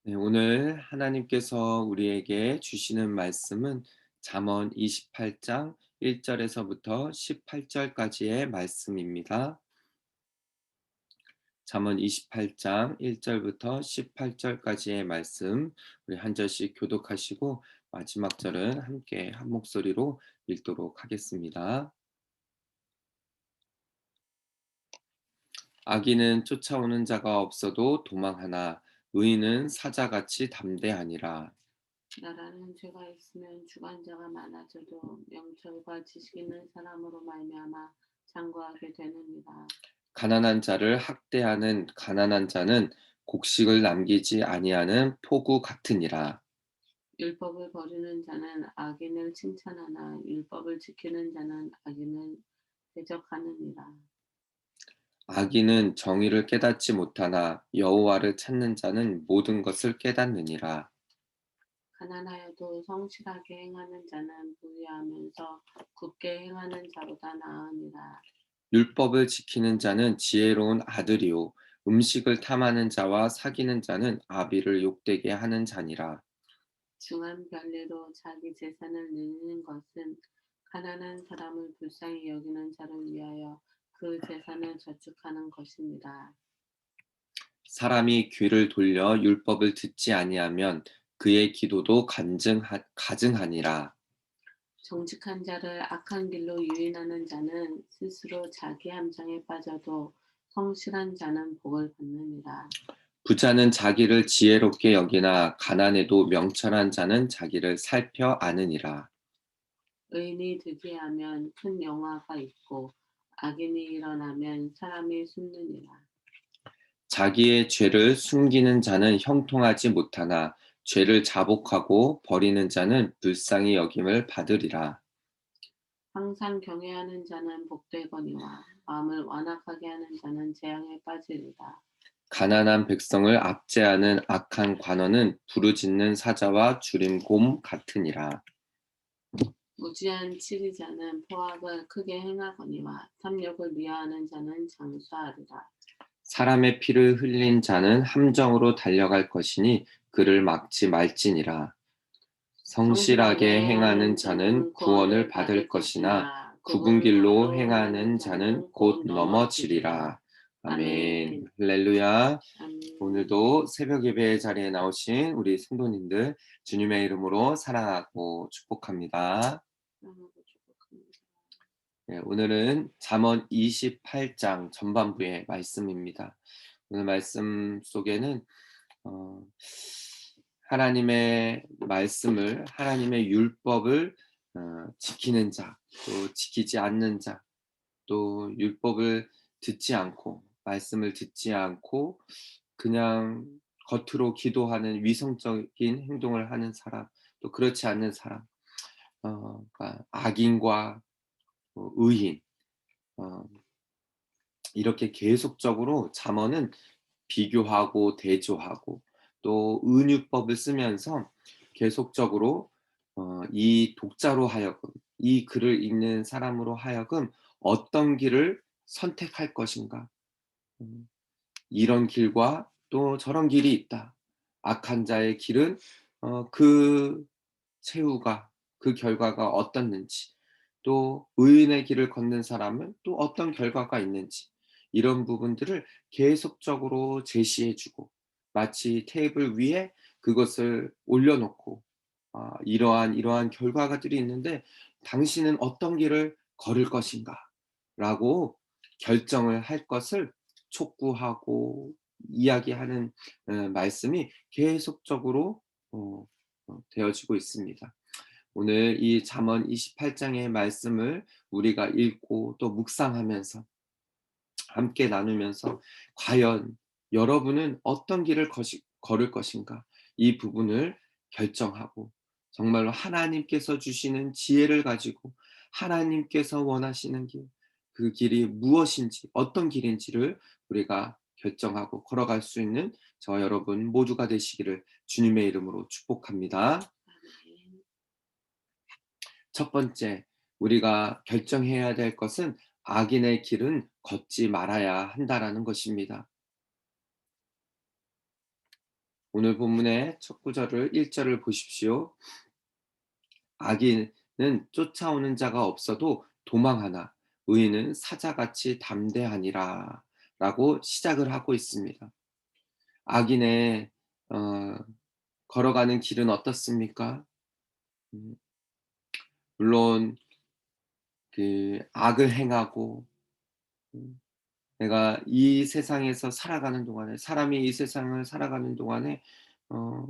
네, 오늘 하나님께서 우리에게 주시는 말씀은 잠언 28장 1절에서부터 18절까지의 말씀입니다. 잠언 28장 1절부터 18절까지의 말씀 우리 한 절씩 교독하시고 마지막 절은 함께 한 목소리로 읽도록 하겠습니다. 악인은 쫓아오는 자가 없어도 도망하나 의인은 사자같이 담대하니라. 나라는 죄가 있으면 주관자가 많아져도 명철과 지식 있는 사람으로 말미암아 장구하게 되느니라. 가난한 자를 학대하는 가난한 자는 곡식을 남기지 아니하는 포구 같으니라. 율법을 버리는 자는 악인을 칭찬하나 율법을 지키는 자는 악인을 대적하느니라. 악인은 정의를 깨닫지 못하나 여호와를 찾는 자는 모든 것을 깨닫느니라. 가난하여도 성실하게 행하는 자는 부유하면서 굳게 행하는 자보다 나으니라. 율법을 지키는 자는 지혜로운 아들이요 음식을 탐하는 자와 사귀는 자는 아비를 욕되게 하는 자니라. 중한 별내로 자기 재산을 늘리는 것은 가난한 사람을 불쌍히 여기는 자를 위하여 그 재산을 저축하는 것입니다. 사람이 귀를 돌려 율법을 듣지 아니하면 그의 기도도 가증하니라. 정직한 자를 악한 길로 유인하는 자는 스스로 자기 함정에 빠져도 성실한 자는 복을 받느니라. 부자는 자기를 지혜롭게 여기나 가난해도 명철한 자는 자기를 살펴 아느니라. 의인이 득이하면 큰 영화가 있고 악인이 일어나면 사람이 숨느니라. 자기의 죄를 숨기는 자는 형통하지 못하나 죄를 자복하고 버리는 자는 불쌍히 여김을 받으리라. 항상 경외하는 자는 복되거니와 마음을 완악하게 하는 자는 재앙에 빠지리라. 가난한 백성을 압제하는 악한 관원은 부르짖는 사자와 주림곰 같으니라. 무지한 치리자는 포악을 크게 행하거니와 탐욕을 미워하는 자는 장수하리라. 사람의 피를 흘린 자는 함정으로 달려갈 것이니 그를 막지 말지니라. 성실하게 성실하게 행하는 하는 자는 자는 구원을 구원을 받을 받을 것이나 것이나 굽은 굽은 길로 길로 행하는 행하는 자는 자는 곧 곧 넘어지리라. 넘어지리라. 아멘. 아멘. 할렐루야. 아멘. 오늘도 새벽 예배 자리에 나오신 우리 성도님들 주님의 이름으로 사랑하고 축복합니다. 사랑하고 축복합니다. 네, 오늘은 잠언 28장 전반부의 말씀입니다. 오늘 말씀 속에는 어, 하나님의 말씀을, 하나님의 율법을 지키는 자, 또 지키지 않는 자, 또 율법을 듣지 않고, 말씀을 듣지 않고, 그냥 겉으로 기도하는 위성적인 행동을 하는 사람, 또 그렇지 않는 사람, 그러니까 악인과 의인, 어, 이렇게 계속적으로 잠언은 비교하고 대조하고 또 은유법을 쓰면서 계속적으로 이 독자로 하여금 이 글을 읽는 사람으로 하여금 어떤 길을 선택할 것인가. 음, 이런 길과 또 저런 길이 있다. 악한 자의 길은 그 최후가 그 결과가 어떻는지 또 의인의 길을 걷는 사람은 또 어떤 결과가 있는지 이런 부분들을 계속적으로 제시해 주고 마치 테이블 위에 그것을 올려놓고 이러한 결과들이 있는데 당신은 어떤 길을 걸을 것인가 라고 결정을 할 것을 촉구하고 이야기하는 말씀이 계속적으로 어 되어지고 있습니다. 오늘 이 잠언 28장의 말씀을 우리가 읽고 또 묵상하면서 함께 나누면서 과연 여러분은 어떤 길을 걸을 것인가? 이 부분을 결정하고 정말로 하나님께서 주시는 지혜를 가지고 하나님께서 원하시는 길, 그 길이 무엇인지, 어떤 길인지를 우리가 결정하고 걸어갈 수 있는 저와 여러분 모두가 되시기를 주님의 이름으로 축복합니다. 아멘. 첫 번째, 우리가 결정해야 될 것은 악인의 길은 걷지 말아야 한다라는 것입니다. 오늘 본문의 첫 구절을 1 절을 보십시오. 악인은 쫓아오는 자가 없어도 도망하나 의인은 사자같이 담대하니라 라고 시작을 하고 있습니다. 악인의 어 걸어가는 길은 어떻습니까? 음 물론 악을 행하고 음 내가 이 세상에서 살아가는 동안에 사람이 이 세상을 살아가는 동안에 어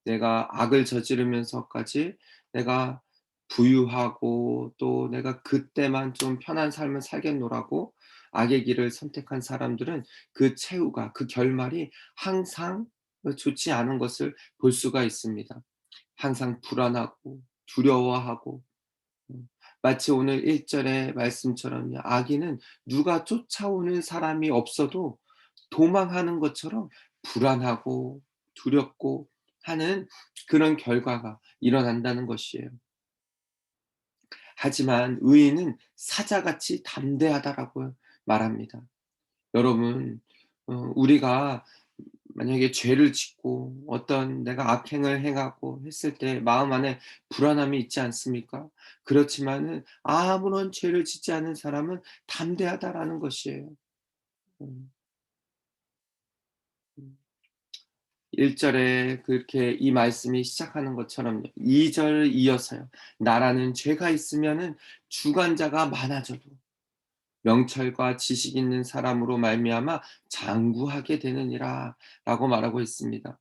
내가 악을 저지르면서까지 내가 부유하고 또 내가 그때만 좀 편한 삶을 살겠노라고 악의 길을 선택한 사람들은 그 최후가 그 결말이 항상 좋지 않은 것을 볼 수가 있습니다. 항상 불안하고 두려워하고 마치 오늘 1 절의 말씀처럼요. 악인은 누가 쫓아오는 사람이 없어도 도망하는 것처럼 불안하고 두렵고 하는 그런 결과가 일어난다는 것이에요. 하지만 의인은 사자같이 담대하다라고 말합니다. 여러분 우리가 만약에 죄를 짓고 어떤 내가 악행을 행하고 했을 때 마음 안에 불안함이 있지 않습니까? 그렇지만은 아무런 죄를 짓지 않은 사람은 담대하다라는 것이에요. 음. 음. 1 절에 그렇게 이 말씀이 시작하는 것처럼요. 2절 이어서요. "나라는 죄가 있으면은 주관자가 많아져도 명철과 지식 있는 사람으로 말미암아 장구하게 되느니라."라고 말하고 있습니다.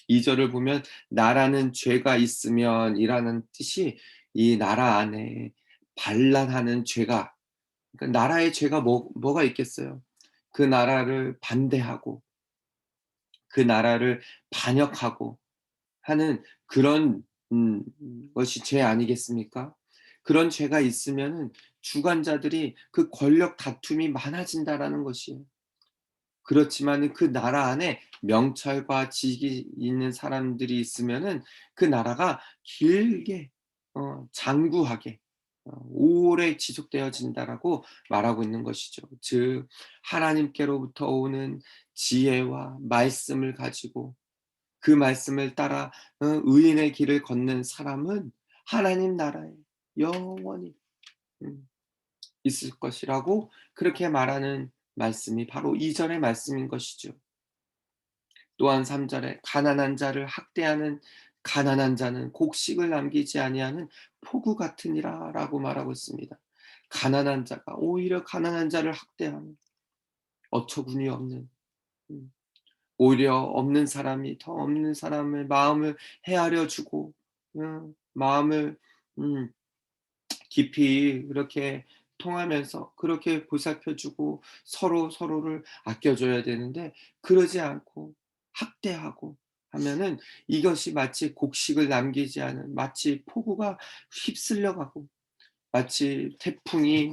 2 절을 보면 "나라는 죄가 있으면"이라는 뜻이 이 나라 안에 반란하는 죄가, 그러니까 나라에 죄가 뭐가 있겠어요. 그 나라를 반대하고 그 나라를 반역하고 하는 그런 것이 죄 아니겠습니까? 그런 죄가 있으면은 주관자들이 그 권력 다툼이 많아진다라는 것이에요. 그렇지만은 그 나라 안에 명철과 지식이 있는 사람들이 있으면은 그 나라가 길게 장구하게 오래 지속되어진다라고 말하고 있는 것이죠. 즉 하나님께로부터 오는 지혜와 말씀을 가지고 그 말씀을 따라 의인의 길을 걷는 사람은 하나님 나라에 영원히 음 있을 것이라고 그렇게 말하는 말씀이 바로 이 절의 말씀인 것이죠. 또한 3 절에 "가난한 자를 학대하는 가난한 자는 곡식을 남기지 아니하는 포구 같으니라."라고 말하고 있습니다. 가난한 자가 오히려 가난한 자를 학대하는 어처구니 없는 음 오히려 없는 사람이 더 없는 사람의 마음을 헤아려 주고 마음을 음 깊이 그렇게 통하면서 그렇게 보살펴 주고 서로를 아껴 줘야 되는데 그러지 않고 학대하고 하면은 이것이 마치 곡식을 남기지 않은 마치 폭우가 휩쓸려 가고 마치 태풍이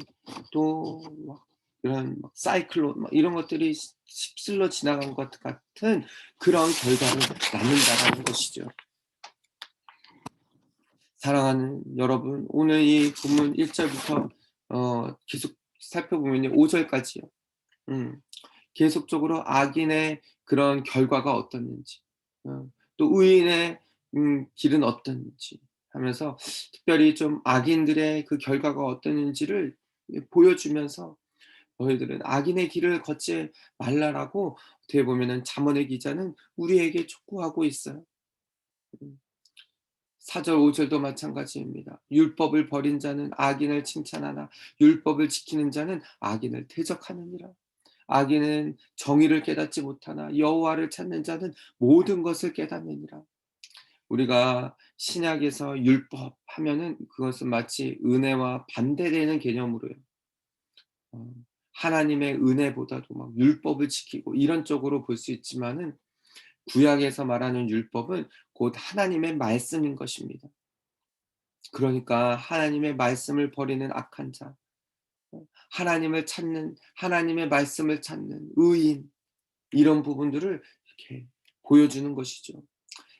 또 막 이런 막 사이클론 막 이런 것들이 휩쓸려 지나간 것 같은 그런 결과를 낳는다라는 것이죠. 사랑하는 여러분, 오늘 이 본문 1 절부터 계속 살펴보면요 5 절까지요. 음. 계속적으로 악인의 그런 결과가 어떻는지 또 의인의 길은 어떤지 하면서 특별히 좀 악인들의 그 결과가 어떠는지를 보여주면서 "너희들은 악인의 길을 걷지 말라."라고 어떻게 보면은 잠언의 기자는 우리에게 촉구하고 있어요. 음. 4절 5 절도 마찬가지입니다. "율법을 버린 자는 악인을 칭찬하나 율법을 지키는 자는 악인을 대적하느니라. 악인은 정의를 깨닫지 못하나 여호와를 찾는 자는 모든 것을 깨닫느니라." 우리가 신약에서 율법 하면은 그것은 마치 은혜와 반대되는 개념으로요. 어 하나님의 은혜보다도 막 율법을 지키고 이런 쪽으로 볼 수 있지만은 구약에서 말하는 율법은 곧 하나님의 말씀인 것입니다. 그러니까 하나님의 말씀을 버리는 악한 자, 하나님을 찾는 하나님의 말씀을 찾는 의인 이런 부분들을 이렇게 보여주는 것이죠.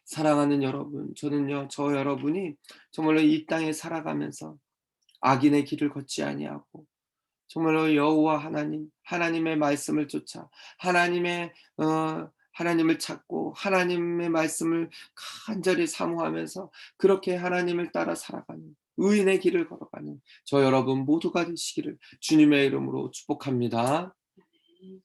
사랑하는 여러분, 저는요 저 여러분이 정말로 이 땅에 살아가면서 악인의 길을 걷지 아니하고 정말로 여호와 하나님, 하나님의 말씀을 쫓아 하나님의 하나님을 찾고 하나님의 말씀을 간절히 사모하면서 그렇게 하나님을 따라 살아가는 의인의 길을 걸어가는 저 여러분 모두가 되시기를 주님의 이름으로 축복합니다. 네.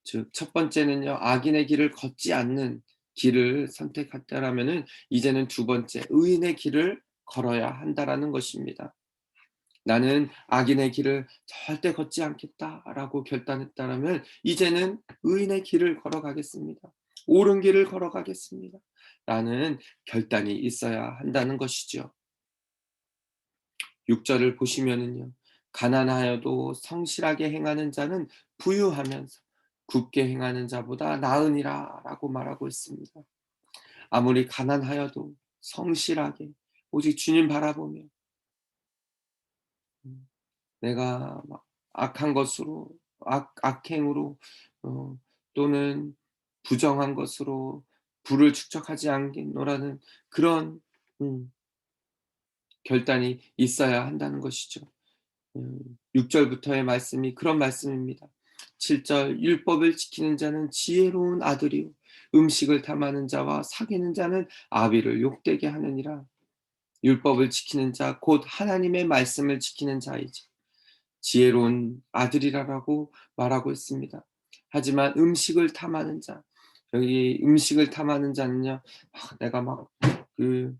즉 첫 번째는요. 악인의 길을 걷지 않는 길을 선택했다라면은 이제는 두 번째 의인의 길을 걸어야 한다라는 것입니다. '나는 악인의 길을 절대 걷지 않겠다.'라고 결단했다라면 이제는 의인의 길을 걸어가겠습니다. 옳은 길을 걸어가겠습니다. 라는 결단이 있어야 한다는 것이죠. 6 절을 보시면은요. "가난하여도 성실하게 행하는 자는 부유하면서 굳게 행하는 자보다 나으니라."라고 말하고 있습니다. 아무리 가난하여도 성실하게 오직 주님 바라보며 음 내가 막 악한 것으로 악행으로 어 또는 부정한 것으로 부를 축적하지 않겠노라는 그런 음 결단이 있어야 한다는 것이죠. 6 절부터의 말씀이 그런 말씀입니다. 7 절 "율법을 지키는 자는 지혜로운 아들이요 음식을 탐하는 자와 사귀는 자는 아비를 욕되게 하느니라." 율법을 지키는 자 곧 하나님의 말씀을 지키는 자이지 지혜로운 아들이라고 말하고 있습니다. 하지만 음식을 탐하는 자, 여기 음식을 탐하는 자는요. 내가 막 그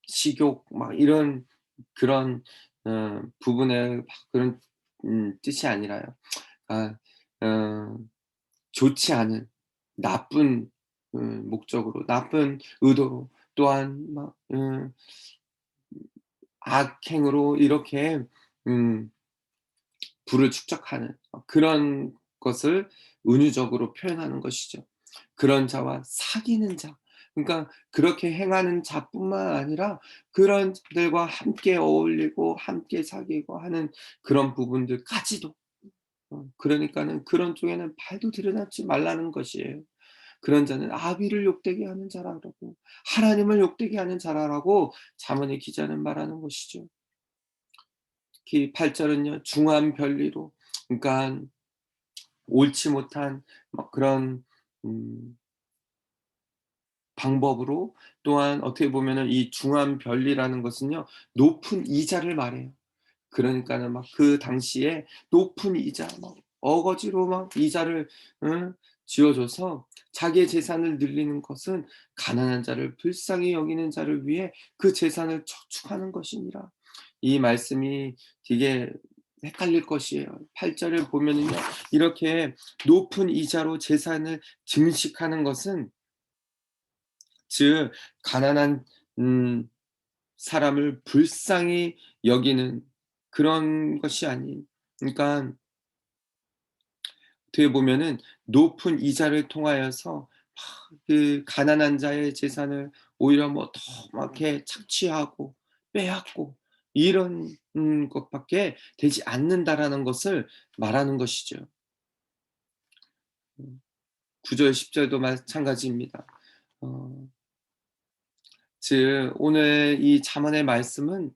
식욕 막 이런 그런 부분의 막 그런 뜻이 아니라요. 아 어 좋지 않은 나쁜 목적으로 나쁜 의도로 또한 막 악행으로 이렇게 음 부를 축적하는 그런 것을 은유적으로 표현하는 것이죠. 그런 자와 사귀는 자. 그러니까 그렇게 행하는 자뿐만 아니라 그런 자들과 함께 어울리고 함께 사귀고 하는 그런 부분들까지도 그러니까는 그런 쪽에는 발도 들여놓지 말라는 것이에요. 그런 자는 아비를 욕되게 하는 자라 그러고 하나님을 욕되게 하는 자라라고 잠언의 기자는 말하는 것이죠. 특히 8 절은요. 중한 별리로 그러니까 옳지 못한 막 그런 음 방법으로 또한 어떻게 보면은 이 중한 별리라는 것은요. 높은 이자를 말해요. 그러니까는 막 그 당시에 높은 이자 막 어거지로 막 이자를 응 쥐어 줘서 자기의 재산을 늘리는 것은 가난한 자를 불쌍히 여기는 자를 위해 그 재산을 저축하는 것이니라. 이 말씀이 되게 헷갈릴 것이에요. 8 절을 보면은요. 이렇게 높은 이자로 재산을 증식하는 것은 즉 가난한 음 사람을 불쌍히 여기는 그런 것이 아닌 그러니까 어떻게 보면은 높은 이자를 통하여서 그 가난한 자의 재산을 오히려 뭐 더 막 이렇게 착취하고 빼앗고 이런 것밖에 되지 않는다라는 것을 말하는 것이죠. 음 9 절 10 절도 마찬가지입니다. 어 즉 오늘 이 잠언의 말씀은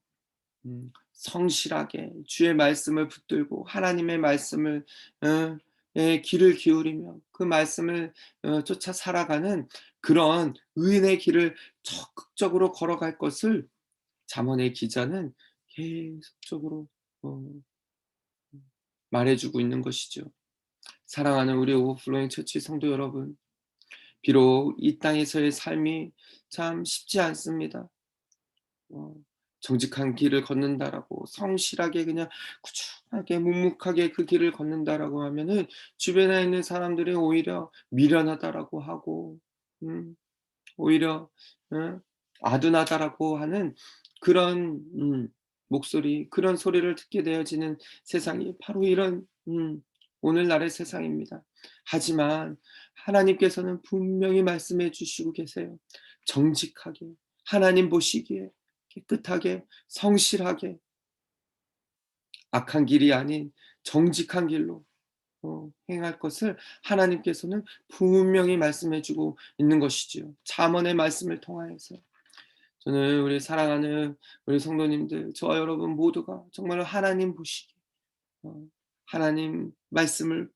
성실하게 주의 말씀을 붙들고 하나님의 말씀을 에 귀를 기울이며 그 말씀을 쫓아 살아가는 그런 의인의 길을 적극적으로 걸어갈 것을 잠언의 기자는 계속적으로 어 말해 주고 있는 것이죠. 사랑하는 우리 오버플로잉 처치 성도 여러분, 비록 이 땅에서의 삶이 참 쉽지 않습니다. 어 정직한 길을 걷는다라고 성실하게 그냥 꾸준하게 묵묵하게 그 길을 걷는다라고 하면은 주변에 있는 사람들이 오히려 미련하다라고 하고 음 오히려 아둔하다라고 하는 그런 목소리 그런 소리를 듣게 되어지는 세상이 바로 이런 오늘날의 세상입니다. 하지만 하나님께서는 분명히 말씀해 주시고 계세요. 정직하게 하나님 보시기에 깨끗하게 성실하게 악한 길이 아닌 정직한 길로 행할 것을 하나님께서는 분명히 말씀해 주고 있는 것이지요. 잠언의 말씀을 통하여서. 저는 우리 사랑하는 우리 성도님들 저와 여러분 모두가 정말로 하나님 보시기에 하나님 말씀을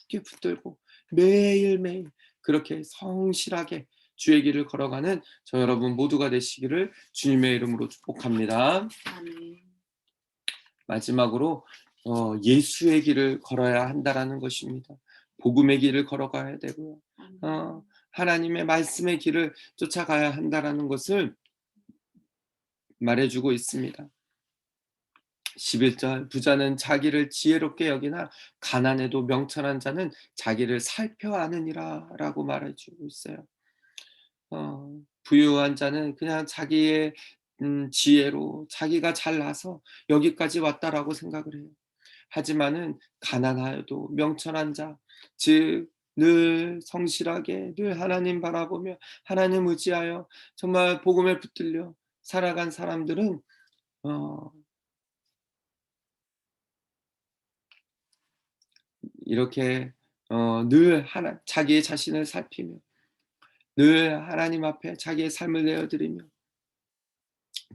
굳게 붙들고 매일매일 그렇게 성실하게 주의 길을 걸어가는 저 여러분 모두가 되시기를 주님의 이름으로 축복합니다. 아멘. 마지막으로 예수의 길을 걸어야 한다라는 것입니다. 복음의 길을 걸어가야 되고요. 아멘. 하나님의 말씀의 길을 쫓아가야 한다라는 것을 말해주고 있습니다. 11절 부자는 자기를 지혜롭게 여기나 가난해도 명철한 자는 자기를 살펴 아느니라 라고 말해주고 있어요. 부유한 자는 그냥 자기의 지혜로 자기가 잘나서 여기까지 왔다라고 생각을 해요. 하지만은 가난하여도 명철한 자, 즉 늘 성실하게 늘 하나님 바라보며 하나님 의지하여 정말 복음에 붙들려 살아간 사람들은 어 이렇게 늘 자기의 자신을 살피며 늘 하나님 앞에 자기의 삶을 내어드리며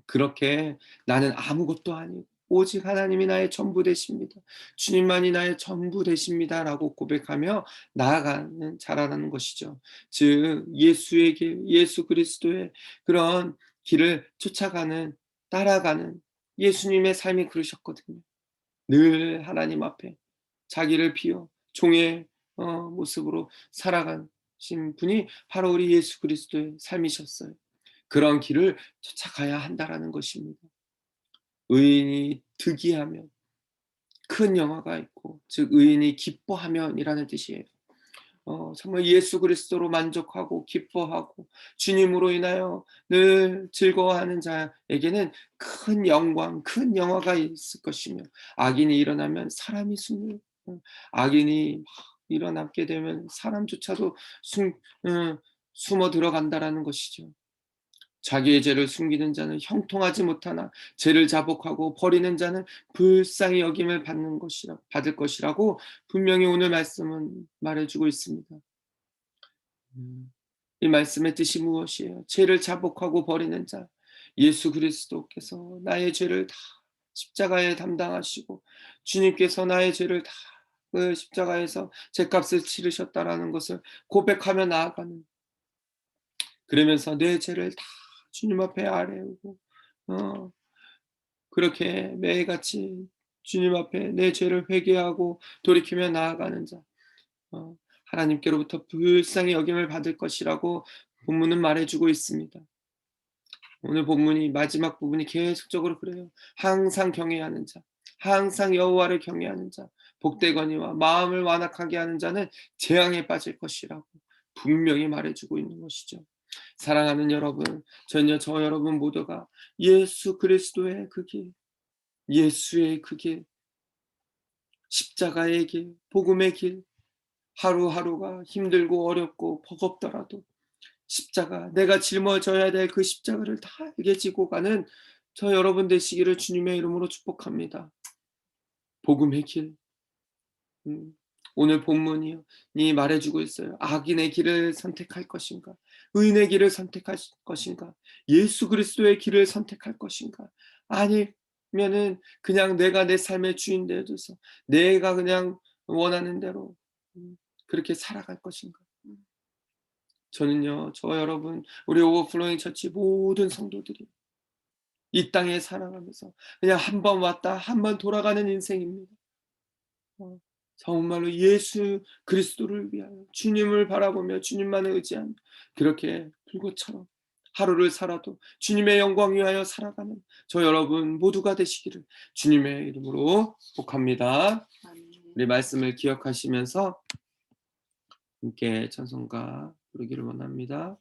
그렇게 나는 아무것도 아니고 오직 하나님이 나의 전부 되십니다. 주님만이 나의 전부 되십니다라고 고백하며 나아가는 자라나는 것이죠. 즉 예수의 길, 예수 그리스도의 그런 길을 쫓아가는 따라가는 예수님의 삶이 그러셨거든요. 늘 하나님 앞에 자기를 비워 종의 모습으로 살아가신 분이 바로 우리 예수 그리스도의 삶이셨어요. 그런 길을 쫓아가야 한다라는 것입니다. 의인이 득이하면 큰 영화가 있고 즉 의인이 기뻐하면이라는 뜻이에요. 정말 예수 그리스도로 만족하고 기뻐하고 주님으로 인하여 늘 즐거워하는 자에게는 큰 영광, 큰 영화가 있을 것이며 악인이 일어나면 사람이 악인이 막 일어나게 되면 사람조차도 숨어 들어간다라는 것이죠. 자기의 죄를 숨기는 자는 형통하지 못하나 죄를 자복하고 버리는 자는 불쌍히 여김을 받을 것이라고 분명히 오늘 말씀은 말해주고 있습니다. 이 말씀의 뜻이 무엇이에요? 죄를 자복하고 버리는 자. 예수 그리스도께서 나의 죄를 다 십자가에 담당하시고 주님께서 나의 죄를 다 그 십자가에서 죄값을 치르셨다라는 것을 고백하며 나아가는 그러면서 내 죄를 다 주님 앞에 아뢰고 어, 그렇게 매일같이 주님 앞에 내 죄를 회개하고 돌이키며 나아가는 자 하나님께로부터 불쌍히 여김을 받을 것이라고 본문은 말해주고 있습니다. 오늘 본문이 마지막 부분이 계속적으로 그래요. 항상 경외하는 자, 항상 여호와를 경외하는 자, 복되거니와 마음을 완악하게 하는 자는 재앙에 빠질 것이라고 분명히 말해주고 있는 것이죠. 사랑하는 여러분, 저 여러분 모두가 예수 그리스도의 그 길, 예수의 그 길, 십자가의 길, 복음의 길, 하루하루가 힘들고 어렵고 버겁더라도 십자가, 내가 짊어져야 될 그 십자가를 다 알게 지고 가는 저 여러분 되시기를 주님의 이름으로 축복합니다. 복음의 길. 오늘 본문이 말해주고 있어요. 악인의 길을 선택할 것인가? 의인의 길을 선택할 것인가? 예수 그리스도의 길을 선택할 것인가? 아니면은 그냥 내가 내 삶의 주인 되어줘서 내가 그냥 원하는 대로 그렇게 살아갈 것인가? 저는요, 저 여러분, 우리 오버플로잉 처치 모든 성도들이 이 땅에 살아가면서 그냥 한 번 왔다 한 번 돌아가는 인생입니다. 정말로 예수 그리스도를 위하여 주님을 바라보며 주님만을 의지하며 그렇게 불꽃처럼 하루를 살아도 주님의 영광 위하여 살아가는 저 여러분 모두가 되시기를 주님의 이름으로 축복합니다. 우리 말씀을 기억하시면서 함께 찬송가 부르기를 원합니다.